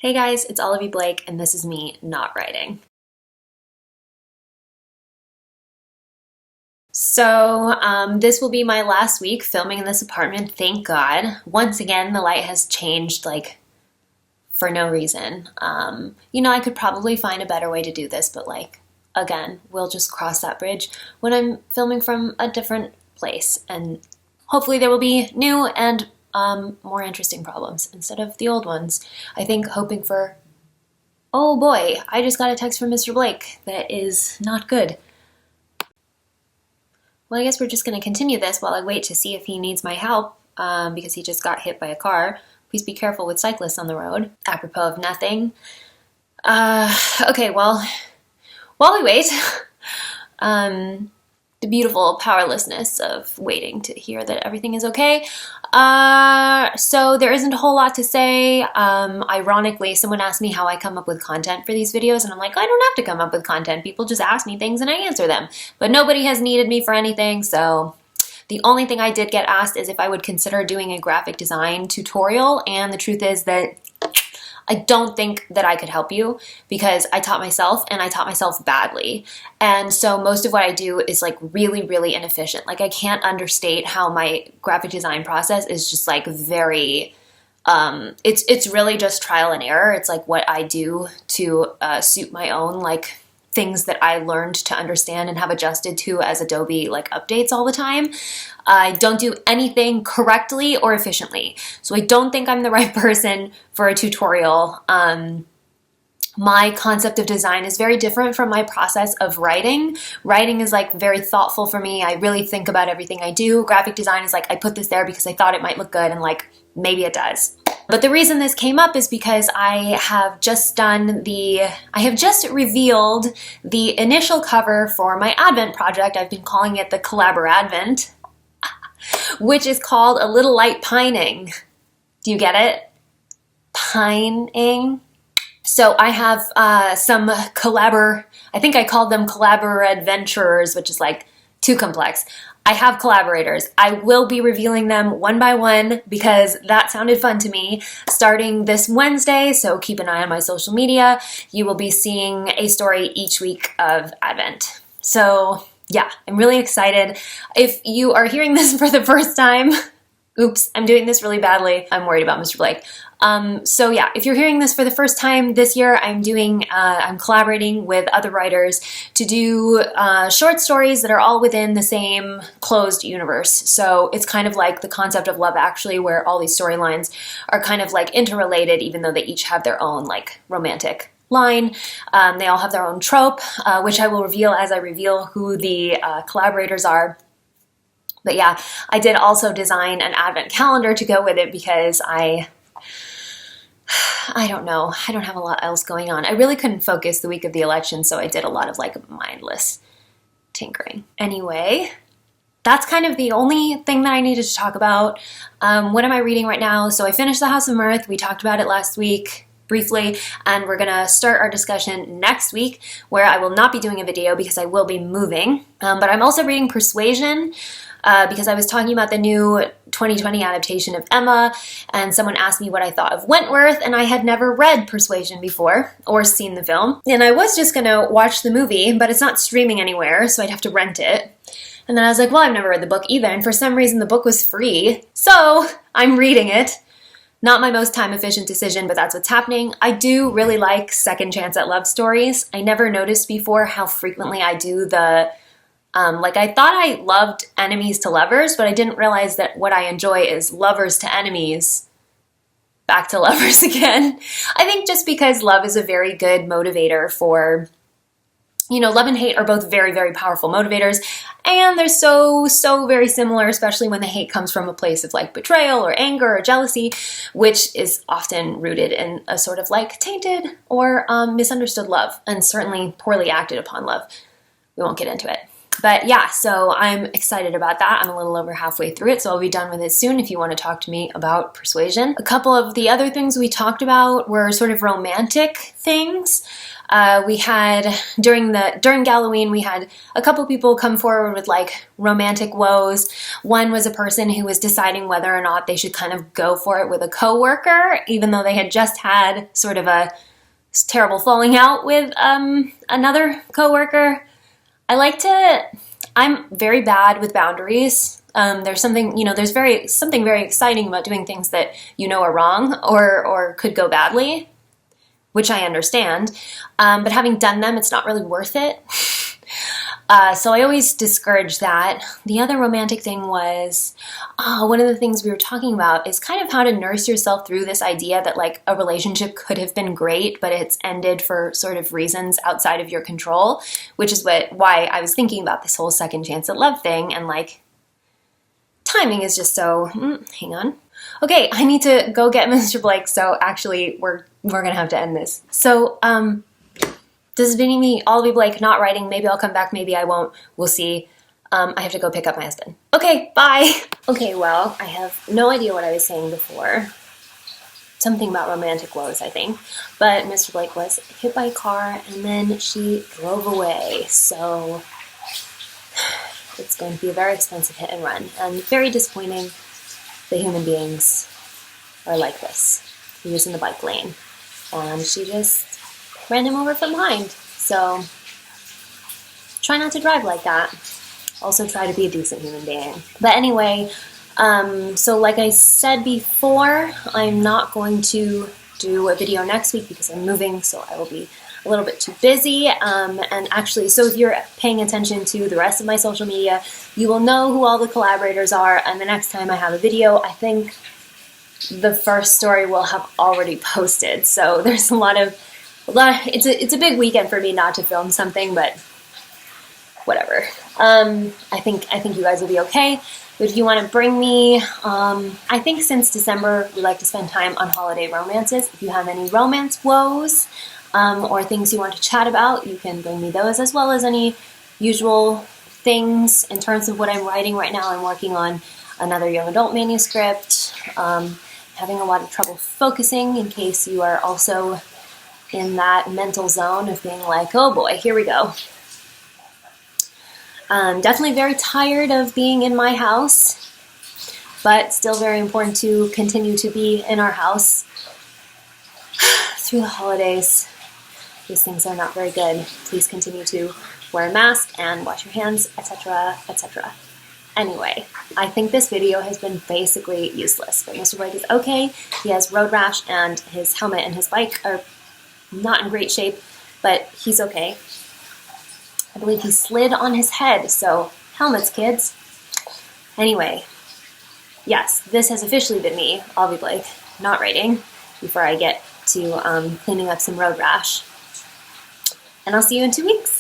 Hey guys, it's Olivie Blake, and this is me not writing. This will be my last week filming in this apartment, thank God. Once again, the light has changed, for no reason. I could probably find a better way to do this, but again, we'll just cross that bridge when I'm filming from a different place, and hopefully there will be new and more interesting problems instead of the old ones. I think hoping for, oh boy, I just got a text from Mr. Blake that is not good. Well, I guess we're just going to continue this while I wait to see if he needs my help because he just got hit by a car. Please be careful with cyclists on the road. Apropos of nothing. Okay, well, while we wait, the beautiful powerlessness of waiting to hear that everything is okay. So there isn't a whole lot to say. Ironically, someone asked me how I come up with content for these videos, and I'm like, I don't have to come up with content. People just ask me things and I answer them. But nobody has needed me for anything, so the only thing I did get asked is if I would consider doing a graphic design tutorial, and the truth is that I don't think that I could help you because I taught myself and I taught myself badly. And so most of what I do is really, really inefficient. I can't understate how my graphic design process is just very, it's really just trial and error. It's what I do to suit my own things that I learned to understand and have adjusted to as Adobe updates all the time. I don't do anything correctly or efficiently. So I don't think I'm the right person for a tutorial. My concept of design is very different from my process of writing. Writing is very thoughtful for me. I really think about everything I do. Graphic design is I put this there because I thought it might look good, and maybe it does. But the reason this came up is because I have just revealed the initial cover for my Advent project. I've been calling it the Collabor-Advent, which is called A Little Light Pining. Do you get it? Pining. So I have some I think I called them Collabor-Adventurers, which is too complex. I have collaborators. I will be revealing them one by one because that sounded fun to me. Starting this Wednesday, so keep an eye on my social media. You will be seeing a story each week of Advent. So yeah, I'm really excited. If you are hearing this for the first time, oops, I'm doing this really badly. I'm worried about Mr. Blake. So yeah, if you're hearing this for the first time this year, I'm collaborating with other writers to do short stories that are all within the same closed universe. So it's kind of like the concept of Love Actually, where all these storylines are kind of interrelated, even though they each have their own romantic line. They all have their own trope, which I will reveal as I reveal who the collaborators are. But yeah, I did also design an Advent calendar to go with it because I don't know. I don't have a lot else going on. I really couldn't focus the week of the election, so I did a lot of mindless tinkering. Anyway, that's kind of the only thing that I needed to talk about. What am I reading right now? So I finished The House of Mirth. We talked about it last week briefly, and we're gonna start our discussion next week, where I will not be doing a video because I will be moving. But I'm also reading Persuasion, because I was talking about the new 2020 adaptation of Emma, and someone asked me what I thought of Wentworth, and I had never read Persuasion before, or seen the film. And I was just gonna watch the movie, but it's not streaming anywhere, so I'd have to rent it. And then I was like, well, I've never read the book either, and for some reason the book was free, so I'm reading it. Not my most time-efficient decision, but that's what's happening. I do really like second chance at love stories. I never noticed before how frequently I do the I thought I loved enemies to lovers, but I didn't realize that what I enjoy is lovers to enemies, back to lovers again. I think just because love is a very good motivator for, love and hate are both very, very powerful motivators, and they're so very similar, especially when the hate comes from a place of betrayal or anger or jealousy, which is often rooted in a sort of tainted or misunderstood love, and certainly poorly acted upon love. We won't get into it. But yeah, so I'm excited about that. I'm a little over halfway through it, so I'll be done with it soon if you want to talk to me about Persuasion. A couple of the other things we talked about were sort of romantic things. We had, during Halloween, we had a couple people come forward with like romantic woes. One was a person who was deciding whether or not they should kind of go for it with a coworker, even though they had just had sort of a terrible falling out with another coworker. I'm very bad with boundaries. There's something, something very exciting about doing things that you know are wrong or could go badly, which I understand. But having done them, it's not really worth it. So I always discourage that. The other romantic thing was, one of the things we were talking about is kind of how to nurse yourself through this idea that like a relationship could have been great, but it's ended for sort of reasons outside of your control, which is why I was thinking about this whole second chance at love thing, and like timing is just so, hang on. Okay, I need to go get Mr. Blake, so actually we're gonna have to end this. So, this has been me, Olivie Blake, not writing. Maybe I'll come back, maybe I won't. We'll see. I have to go pick up my husband. Okay, bye. Okay, well, I have no idea what I was saying before. Something about romantic woes, I think. But Mr. Blake was hit by a car and then she drove away. So it's going to be a very expensive hit and run. And very disappointing that human beings are like this. He was in the bike lane and she just ran him over from behind. So try not to drive like that. Also try to be a decent human being. But anyway, so like I said before, I'm not going to do a video next week because I'm moving, so I will be a little bit too busy. And actually, so if you're paying attention to the rest of my social media, you will know who all the collaborators are, and the next time I have a video, I think the first story will have already posted. So there's a lot of it's a big weekend for me not to film something, but whatever. I think you guys will be okay. If you want to bring me, I think since December we like to spend time on holiday romances. If you have any romance woes or things you want to chat about, you can bring me those, as well as any usual things in terms of what I'm writing right now. I'm working on another young adult manuscript. Having a lot of trouble focusing, in case you are also in that mental zone of being like, oh boy, here we go. Definitely very tired of being in my house, but still very important to continue to be in our house through the holidays. These things are not very good. Please continue to wear a mask and wash your hands, etc., etc. Anyway, I think this video has been basically useless, but Mr. Blake is okay. He has road rash and his helmet and his bike are not in great shape, but he's okay. I believe he slid on his head, so helmets, kids. Anyway, yes, this has officially been me, Olivie Blake, not writing, before I get to cleaning up some road rash. And I'll see you in 2 weeks.